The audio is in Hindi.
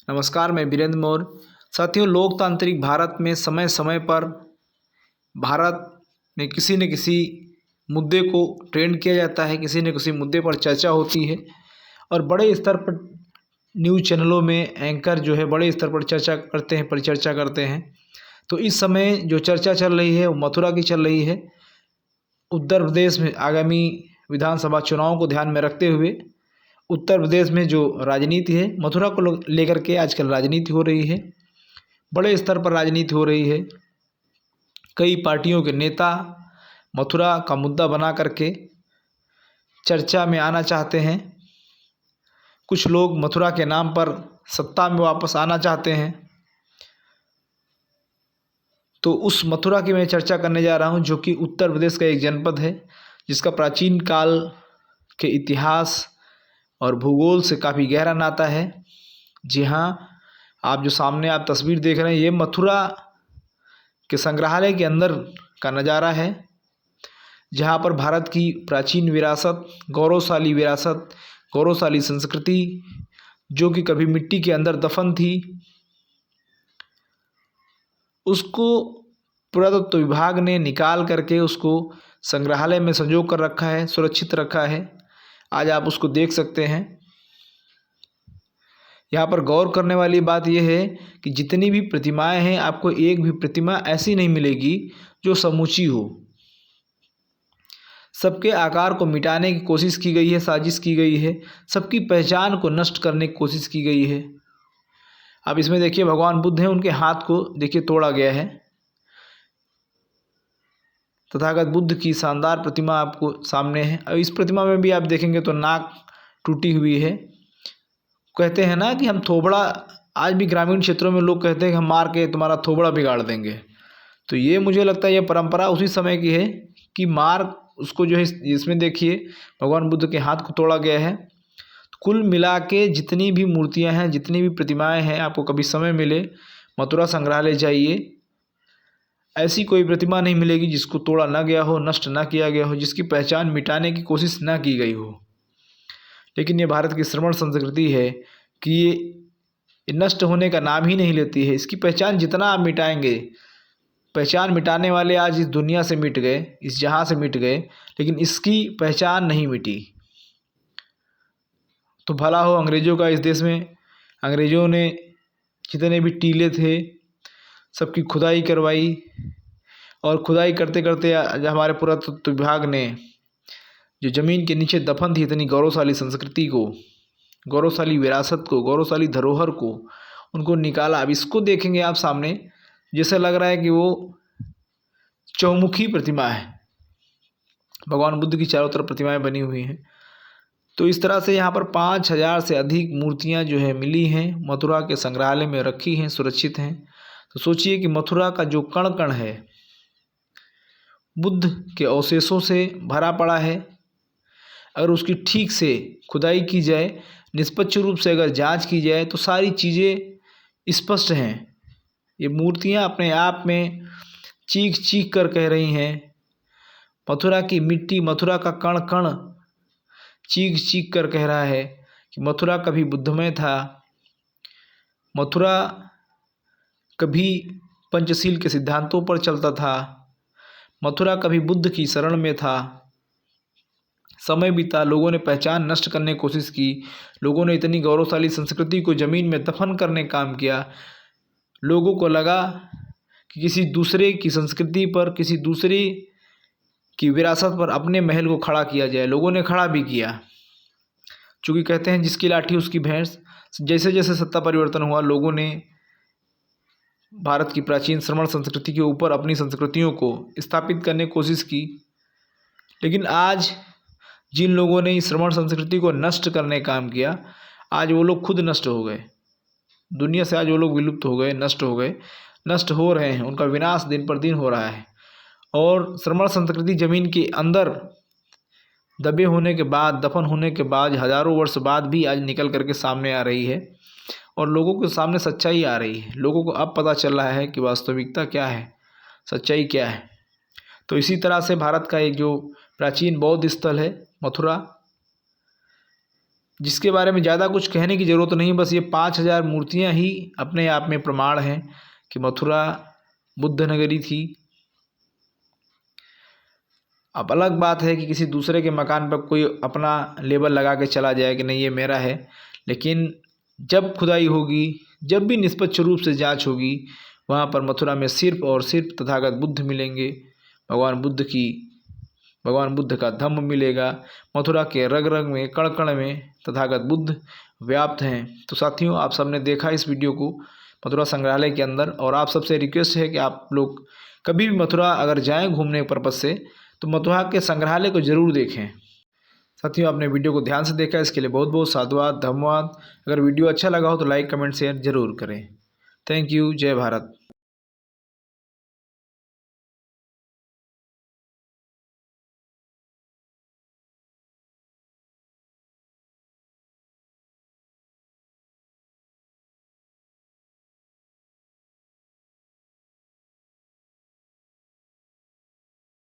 नमस्कार, मैं वीरेंद्र मौर्य। साथियों, लोकतांत्रिक भारत में समय समय पर भारत में किसी न किसी मुद्दे को ट्रेंड किया जाता है, किसी न किसी मुद्दे पर चर्चा होती है और बड़े स्तर पर न्यूज़ चैनलों में एंकर जो है बड़े स्तर पर चर्चा करते हैं, परिचर्चा करते हैं। तो इस समय जो चर्चा चल रही है वो मथुरा की चल रही है। उत्तर प्रदेश में आगामी विधानसभा चुनाव को ध्यान में रखते हुए उत्तर प्रदेश में जो राजनीति है, मथुरा को लेकर के आजकल राजनीति हो रही है, बड़े स्तर पर राजनीति हो रही है। कई पार्टियों के नेता मथुरा का मुद्दा बना करके चर्चा में आना चाहते हैं। कुछ लोग मथुरा के नाम पर सत्ता में वापस आना चाहते हैं। तो उस मथुरा की मैं चर्चा करने जा रहा हूं, जो कि उत्तर प्रदेश का एक जनपद है, जिसका प्राचीन काल के इतिहास और भूगोल से काफ़ी गहरा नाता है। जी हाँ, आप जो सामने आप तस्वीर देख रहे हैं, ये मथुरा के संग्रहालय के अंदर का नज़ारा है, जहाँ पर भारत की प्राचीन विरासत, गौरवशाली संस्कृति जो कि कभी मिट्टी के अंदर दफन थी, उसको पुरातत्व विभाग ने निकाल करके उसको संग्रहालय में संजो कर रखा है, सुरक्षित रखा है। आज आप उसको देख सकते हैं। यहाँ पर गौर करने वाली बात यह है कि जितनी भी प्रतिमाएं हैं, आपको एक भी प्रतिमा ऐसी नहीं मिलेगी जो समूची हो। सबके आकार को मिटाने की कोशिश की गई है, साजिश की गई है, सबकी पहचान को नष्ट करने की कोशिश की गई है। अब इसमें देखिए, भगवान बुद्ध हैं, उनके हाथ को देखिए तोड़ा गया है। तथागत बुद्ध की शानदार प्रतिमा आपको सामने है। और इस प्रतिमा में भी आप देखेंगे तो नाक टूटी हुई है। कहते हैं ना कि हम थोबड़ा, आज भी ग्रामीण क्षेत्रों में लोग कहते हैं कि हम मार के तुम्हारा थोबड़ा बिगाड़ देंगे। तो ये मुझे लगता है ये परंपरा उसी समय की है कि मार उसको जो है, इसमें देखिए भगवान बुद्ध के हाथ को तोड़ा गया है। तो कुल मिला के जितनी भी मूर्तियां हैं, जितनी भी प्रतिमाएं हैं, आपको कभी समय मिले मथुरा संग्रहालय जाइए, ऐसी कोई प्रतिमा नहीं मिलेगी जिसको तोड़ा ना गया हो, नष्ट ना किया गया हो, जिसकी पहचान मिटाने की कोशिश ना की गई हो। लेकिन ये भारत की श्रमण संस्कृति है कि ये नष्ट होने का नाम ही नहीं लेती है। इसकी पहचान जितना आप मिटाएंगे, पहचान मिटाने वाले आज इस दुनिया से मिट गए, इस जहां से मिट गए, लेकिन इसकी पहचान नहीं मिटी। तो भला हो अंग्रेज़ों का इस देश में। अंग्रेज़ों ने जितने भी टीले थे सबकी खुदाई करवाई, और खुदाई करते करते आज हमारे पुरातत्व विभाग ने जो ज़मीन के नीचे दफन थी इतनी गौरवशाली संस्कृति को, गौरवशाली विरासत को, गौरवशाली धरोहर को, उनको निकाला। अब इसको देखेंगे आप सामने, जैसे लग रहा है कि वो चौमुखी प्रतिमा है। भगवान बुद्ध की चारों तरफ प्रतिमाएं बनी हुई हैं। तो इस तरह से यहाँ पर 5000 से अधिक मूर्तियाँ जो है मिली हैं, मथुरा के संग्रहालय में रखी हैं, सुरक्षित हैं। तो सोचिए कि मथुरा का जो कण कण है बुद्ध के अवशेषों से भरा पड़ा है। अगर उसकी ठीक से खुदाई की जाए, निष्पक्ष रूप से अगर जांच की जाए, तो सारी चीज़ें स्पष्ट हैं। ये मूर्तियाँ अपने आप में चीख चीख कर कह रही हैं। मथुरा की मिट्टी, मथुरा का कण कण चीख चीख कर कह रहा है कि मथुरा कभी बुद्धमय था, मथुरा कभी पंचशील के सिद्धांतों पर चलता था, मथुरा कभी बुद्ध की शरण में था। समय बीता, लोगों ने पहचान नष्ट करने की कोशिश की, लोगों ने इतनी गौरवशाली संस्कृति को ज़मीन में दफन करने का काम किया। लोगों को लगा कि किसी दूसरे की संस्कृति पर, किसी दूसरे की विरासत पर अपने महल को खड़ा किया जाए। लोगों ने खड़ा भी किया, चूँकि कहते हैं जिसकी लाठी उसकी भैंस। जैसे जैसे सत्ता परिवर्तन हुआ, लोगों ने भारत की प्राचीन श्रमण संस्कृति के ऊपर अपनी संस्कृतियों को स्थापित करने की कोशिश की। लेकिन आज जिन लोगों ने इस श्रमण संस्कृति को नष्ट करने का काम किया, आज वो लोग खुद नष्ट हो गए। दुनिया से आज वो लोग विलुप्त हो गए, नष्ट हो गए, नष्ट हो रहे हैं। उनका विनाश दिन पर दिन हो रहा है। और श्रमण संस्कृति ज़मीन के अंदर दबे होने के बाद, दफन होने के बाद, हज़ारों वर्ष बाद भी आज निकल करके सामने आ रही है और लोगों के सामने सच्चाई आ रही है। लोगों को अब पता चल रहा है कि वास्तविकता क्या है, सच्चाई क्या है। तो इसी तरह से भारत का एक जो प्राचीन बौद्ध स्थल है मथुरा, जिसके बारे में ज़्यादा कुछ कहने की ज़रूरत नहीं, बस ये 5000 मूर्तियाँ ही अपने आप में प्रमाण हैं कि मथुरा बुद्ध नगरी थी। अब अलग बात है कि किसी दूसरे के मकान पर कोई अपना लेबल लगा के चला जाए कि नहीं ये मेरा है, लेकिन जब खुदाई होगी, जब भी निष्पक्ष रूप से जांच होगी, वहाँ पर मथुरा में सिर्फ और सिर्फ तथागत बुद्ध मिलेंगे। भगवान बुद्ध का धम्म मिलेगा। मथुरा के रग रग में, कण कण में तथागत बुद्ध व्याप्त हैं। तो साथियों, आप सबने देखा इस वीडियो को मथुरा संग्रहालय के अंदर, और आप सबसे रिक्वेस्ट है कि आप लोग कभी भी मथुरा अगर जाएं घूमने के पर्पज़ से, तो मथुरा के संग्रहालय को ज़रूर देखें। साथियों, आपने वीडियो को ध्यान से देखा, इसके लिए बहुत बहुत साधुवाद, धन्यवाद। अगर वीडियो अच्छा लगा हो तो लाइक, कमेंट, शेयर जरूर करें। Thank you. जय भारत।